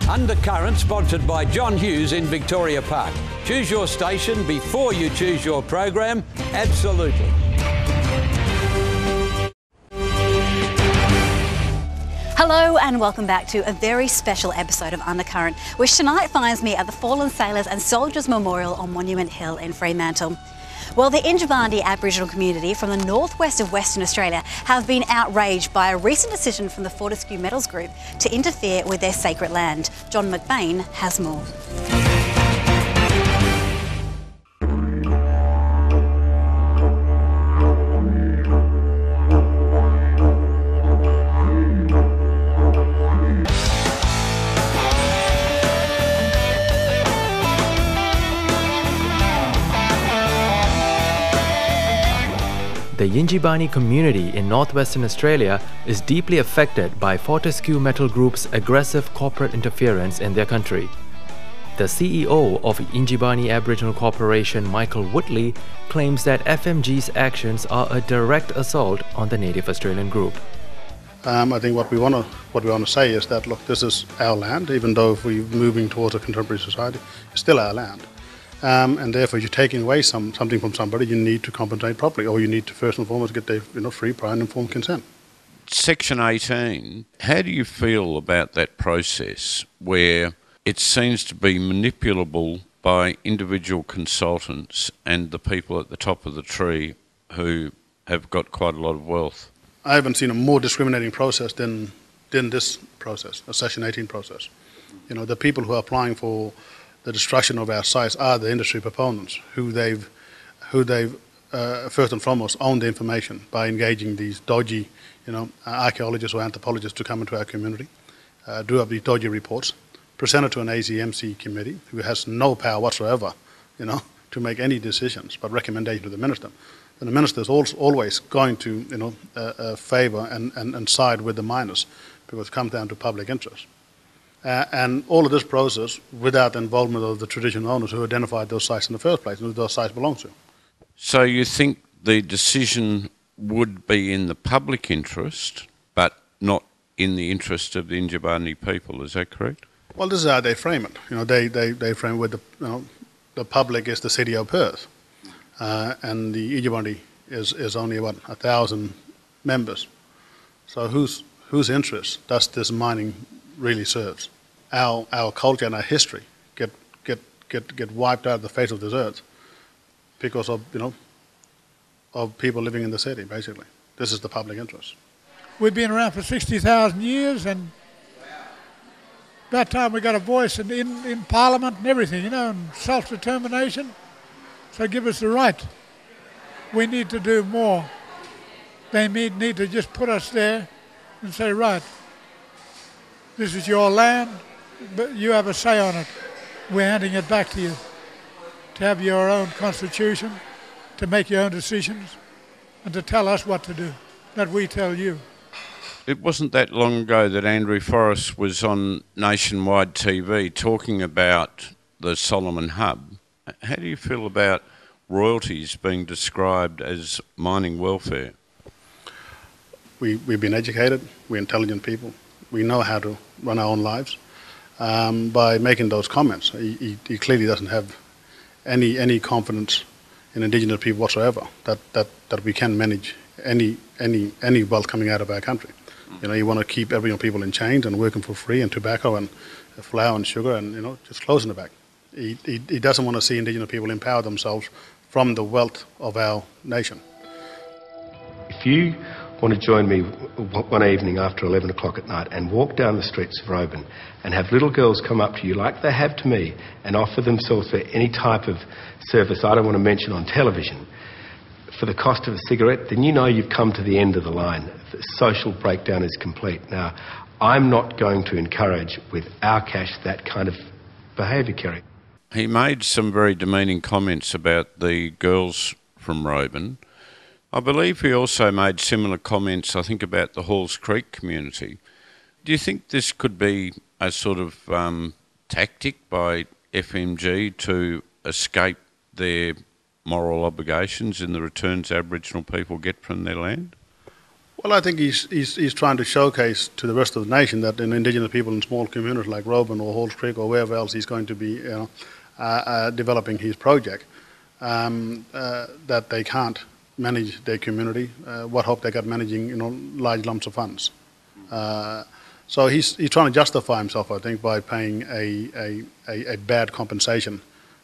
Undercurrent, sponsored by John Hughes in Victoria Park. Choose your station before you choose your program. Absolutely. Hello and welcome back to a very special episode of Undercurrent, which tonight finds me at the Fallen Sailors and Soldiers Memorial on Monument Hill in Fremantle. Well, the Yindjibarndi Aboriginal community from the northwest of Western Australia have been outraged by a recent decision from the Fortescue Metals Group to interfere with their sacred land. John McBain has more. The Yindjibarndi community in northwestern Australia is deeply affected by Fortescue Metal Group's aggressive corporate interference in their country. The CEO of Yindjibarndi Aboriginal Corporation, Michael Woodley, claims that FMG's actions are a direct assault on the native Australian group. I think what we want to say is that, look, this is our land, even though if we're moving towards a contemporary society, it's still our land. And therefore, if you're taking away something from somebody, you need to compensate properly, or you need to first and foremost get their free, prior and informed consent. Section 18, how do you feel about that process where it seems to be manipulable by individual consultants and the people at the top of the tree who have got quite a lot of wealth? I haven't seen a more discriminating process than this process, the Section 18 process. The people who are applying for the destruction of our sites are the industry proponents who they've first and foremost owned the information by engaging these dodgy, archaeologists or anthropologists to come into our community, do up these dodgy reports, present it to an ACMC committee who has no power whatsoever, to make any decisions but recommendation to the minister. And the minister is always going to, favour and side with the miners because it comes down to public interest. And all of this process without the involvement of the traditional owners who identified those sites in the first place and who those sites belong to. So you think the decision would be in the public interest, but not in the interest of the Yindjibarndi people, is that correct? Well, this is how they frame it. They frame with the public is the city of Perth, and the Yindjibarndi is only about 1,000 members. So whose interest does this mining really serves? Our culture and our history get wiped out of the face of this earth because of of people living in the city. Basically, this is the public interest. We've been around for 60,000 years, and about time we got a voice in Parliament and everything, and self-determination. So give us the right. We need to do more. They need to just put us there and say, right, this is your land, but you have a say on it. We're handing it back to you to have your own constitution, to make your own decisions, and to tell us what to do, not we tell you. It wasn't that long ago that Andrew Forrest was on nationwide TV talking about the Solomon Hub. How do you feel about royalties being described as mining welfare? We've been educated, we're intelligent people. We know how to run our own lives. By making those comments, he clearly doesn't have any confidence in Indigenous people whatsoever that we can manage any wealth coming out of our country. You want to keep Aboriginal people in chains and working for free, and tobacco and flour and sugar and just closing the back. He doesn't want to see Indigenous people empower themselves from the wealth of our nation. If you want to join me one evening after 11 o'clock at night and walk down the streets of Roban and have little girls come up to you like they have to me and offer themselves for any type of service I don't want to mention on television for the cost of a cigarette, then you know you've come to the end of the line. The social breakdown is complete. Now, I'm not going to encourage with our cash that kind of behaviour, Kerry. He made some very demeaning comments about the girls from Roban. I believe he also made similar comments, I think, about the Halls Creek community. Do you think this could be a sort of tactic by FMG to escape their moral obligations in the returns Aboriginal people get from their land? Well, I think he's trying to showcase to the rest of the nation that Indigenous people in small communities like Roban or Halls Creek or wherever else he's going to be, developing his project, that they can't manage their community. What hope they got managing, large lumps of funds. So he's trying to justify himself, I think, by paying a bad compensation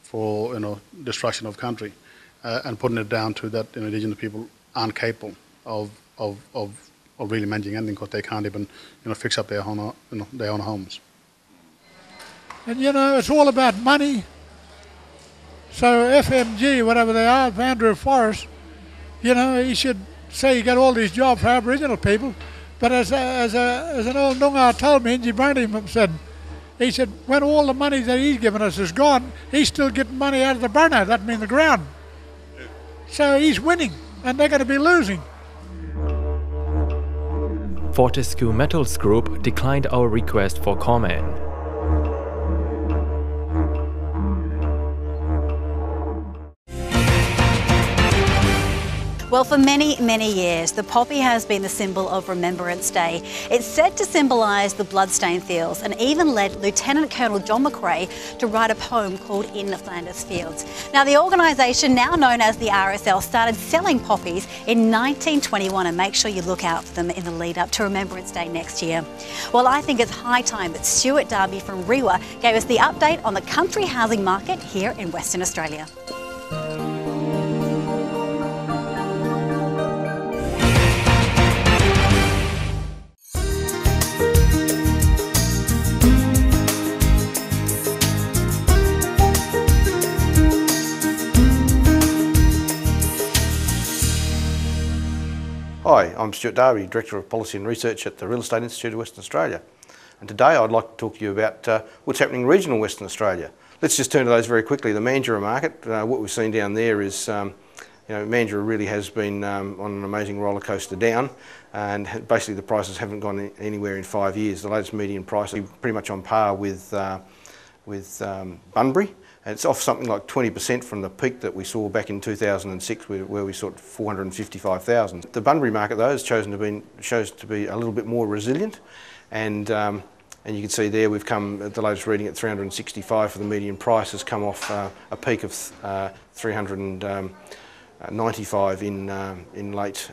for destruction of country, and putting it down to that Indigenous people aren't capable of really managing anything because they can't even fix up their own homes. And it's all about money. So FMG, whatever they are, Andrew Forrest, he should say he got all these jobs for Aboriginal people. But as an old Noongar told me, Inji Brandon said, he said, when all the money that he's given us is gone, he's still getting money out of the burner, that means the ground. So he's winning, and they're going to be losing. Fortescue Metals Group declined our request for comment. Well, for many, many years, the poppy has been the symbol of Remembrance Day. It's said to symbolise the bloodstained fields and even led Lieutenant Colonel John McRae to write a poem called In the Flanders Fields. Now, the organisation, now known as the RSL, started selling poppies in 1921, and make sure you look out for them in the lead up to Remembrance Day next year. Well, I think it's high time that Stuart Darby from REIWA gave us the update on the country housing market here in Western Australia. Hi, I'm Stuart Darby, Director of Policy and Research at the Real Estate Institute of Western Australia. And today I'd like to talk to you about what's happening in regional Western Australia. Let's just turn to those very quickly. The Mandurah market, what we've seen down there is, Mandurah really has been on an amazing roller coaster down, and basically the prices haven't gone anywhere in 5 years. The latest median price is pretty much on par with Bunbury. And it's off something like 20% from the peak that we saw back in 2006, where we saw 455,000. The Bunbury market, though, shows to be a little bit more resilient, and you can see there we've come at the latest reading at 365 for the median price, has come off a peak of 395 in late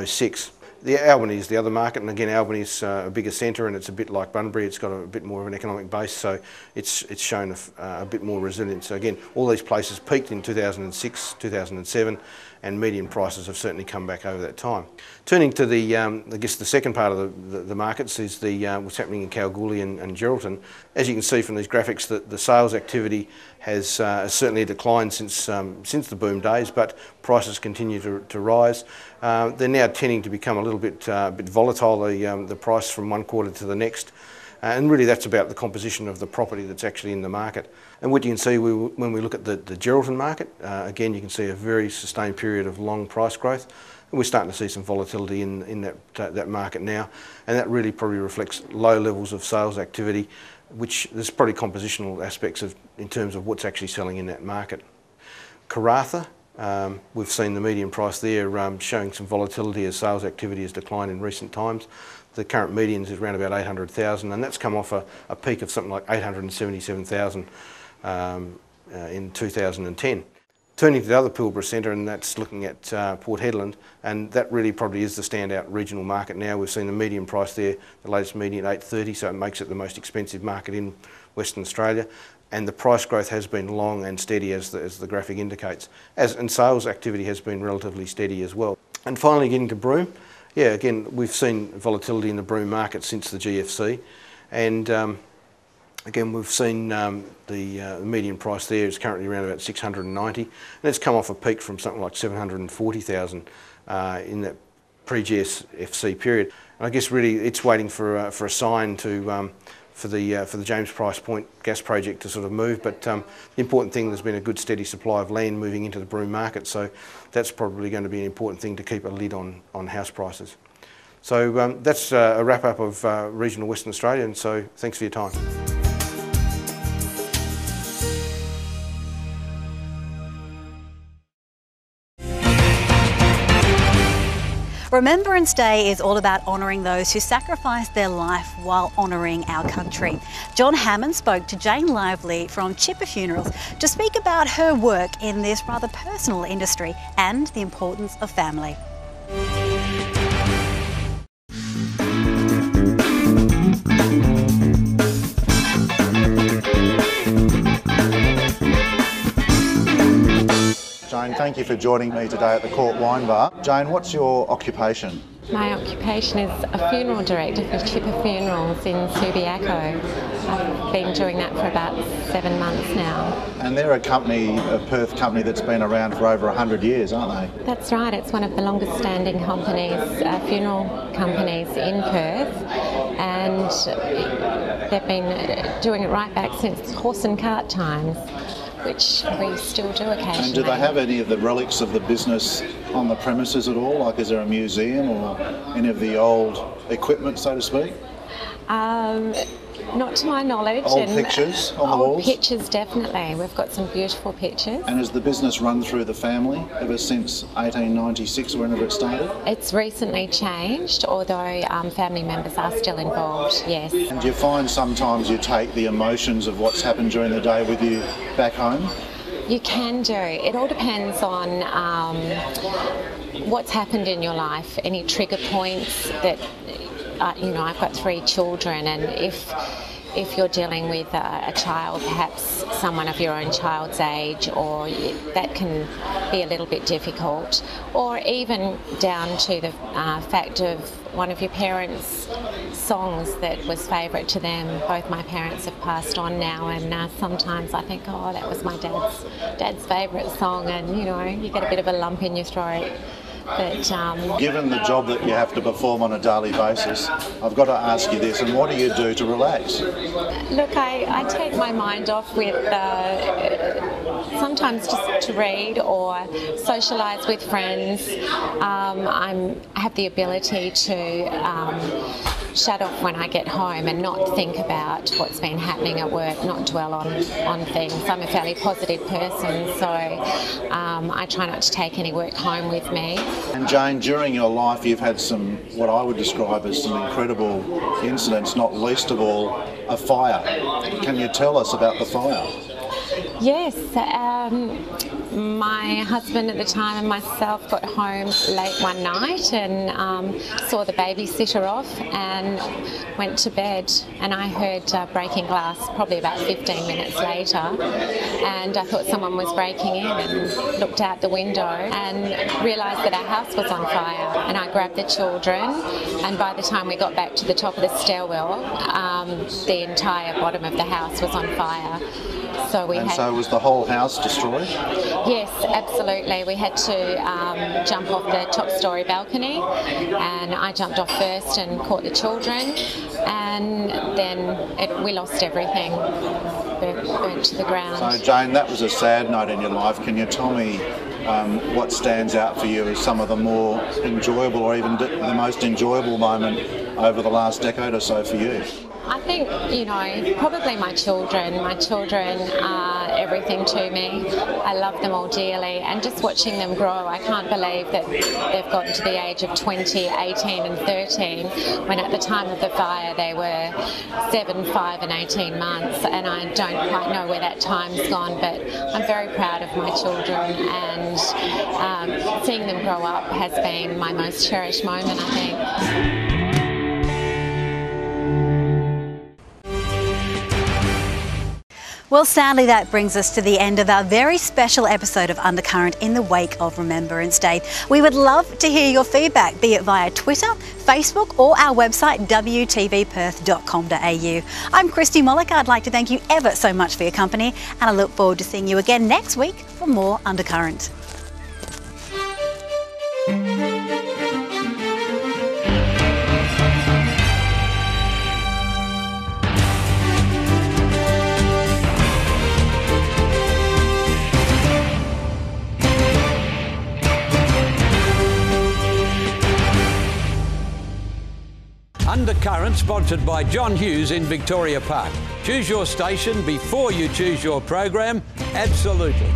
06. The Albany is the other market, and again Albany's a bigger centre, and it's a bit like Bunbury. It's got a bit more of an economic base, so it's shown a bit more resilience. So again, all these places peaked in 2006, 2007, and median prices have certainly come back over that time. Turning to the, I guess the second part of the markets is what's happening in Kalgoorlie and Geraldton. As you can see from these graphics, the sales activity has certainly declined since the boom days, but prices continue to rise. They're now tending to become a little bit volatile, the price from one quarter to the next. And really that's about the composition of the property that's actually in the market. And what you can see when we look at the Geraldton market, again you can see a very sustained period of long price growth. And we're starting to see some volatility in that market now, and that really probably reflects low levels of sales activity, which there's probably compositional aspects in terms of what's actually selling in that market. Karratha, we've seen the median price there showing some volatility as sales activity has declined in recent times. The current median is around about 800,000, and that's come off a peak of something like 877,000 in 2010. Turning to the other Pilbara centre, and that's looking at Port Hedland, and that really probably is the standout regional market now. We've seen the median price there, the latest median 830, so it makes it the most expensive market in Western Australia. And the price growth has been long and steady, as the graphic indicates, and sales activity has been relatively steady as well. And finally, getting to Broome, yeah, again we've seen volatility in the Broome market since the GFC, and again we've seen the median price there is currently around about 690, and it's come off a peak from something like 740,000 in that pre-GFC period. And I guess really it's waiting for a sign for the James Price Point gas project to sort of move, but the important thing, there's been a good steady supply of land moving into the Broome market, so that's probably going to be an important thing to keep a lid on house prices. So that's a wrap up of regional Western Australia, and so thanks for your time. Remembrance Day is all about honouring those who sacrificed their life while honouring our country. John Hammond spoke to Jane Lively from Chipper Funerals to speak about her work in this rather personal industry and the importance of family. Jane, thank you for joining me today at the Court Wine Bar. Jane, what's your occupation? My occupation is a funeral director for Chipper Funerals in Subiaco. I've been doing that for about 7 months now. And they're a company, a Perth company that's been around for over 100 years, aren't they? That's right, it's one of the longest standing companies, funeral companies in Perth, and they've been doing it right back since horse and cart times, which we still do occasionally. And do they have any of the relics of the business on the premises at all? Like, is there a museum or any of the old equipment, so to speak? Not to my knowledge. Old pictures on the walls? Old pictures, definitely. We've got some beautiful pictures. And has the business run through the family ever since 1896 or whenever it started? It's recently changed, although family members are still involved, yes. And do you find sometimes you take the emotions of what's happened during the day with you back home? You can do. It all depends on what's happened in your life, any trigger points that, you know, I've got 3 children, and if you're dealing with a child, perhaps someone of your own child's age, or that can be a little bit difficult, or even down to the fact of one of your parents' songs that was favourite to them. Both my parents have passed on now, and sometimes I think, oh, that was my dad's favourite song, and you know, you get a bit of a lump in your throat. But, given the job that you have to perform on a daily basis, I've got to ask you this, and what do you do to relax? Look, I take my mind off with sometimes just to read or socialise with friends. I have the ability to shut off when I get home and not think about what's been happening at work, not dwell on things. I'm a fairly positive person, so I try not to take any work home with me. And Jane, during your life you've had some, what I would describe as some incredible incidents, not least of all a fire. Can you tell us about the fire? Yes, my husband at the time and myself got home late one night and saw the babysitter off and went to bed, and I heard breaking glass probably about 15 minutes later, and I thought someone was breaking in and looked out the window and realised that our house was on fire, and I grabbed the children, and by the time we got back to the top of the stairwell, the entire bottom of the house was on fire. So was the whole house destroyed? Yes, absolutely. We had to jump off the top story balcony, and I jumped off first and caught the children, and then we lost everything, burnt to the ground. So Jane, that was a sad night in your life. Can you tell me what stands out for you as some of the more enjoyable, or even the most enjoyable moment over the last decade or so for you? I think, you know, probably my children. My children are everything to me. I love them all dearly, and just watching them grow. I can't believe that they've gotten to the age of 20, 18 and 13, when at the time of the fire they were 7, 5 and 18 months, and I don't quite know where that time's gone, but I'm very proud of my children, and seeing them grow up has been my most cherished moment, I think. Well, sadly, that brings us to the end of our very special episode of Undercurrent in the wake of Remembrance Day. We would love to hear your feedback, be it via Twitter, Facebook or our website wtvperth.com.au. I'm Christy Mollick. I'd like to thank you ever so much for your company, and I look forward to seeing you again next week for more Undercurrent. Undercurrent, sponsored by John Hughes in Victoria Park. Choose your station before you choose your program. Absolutely.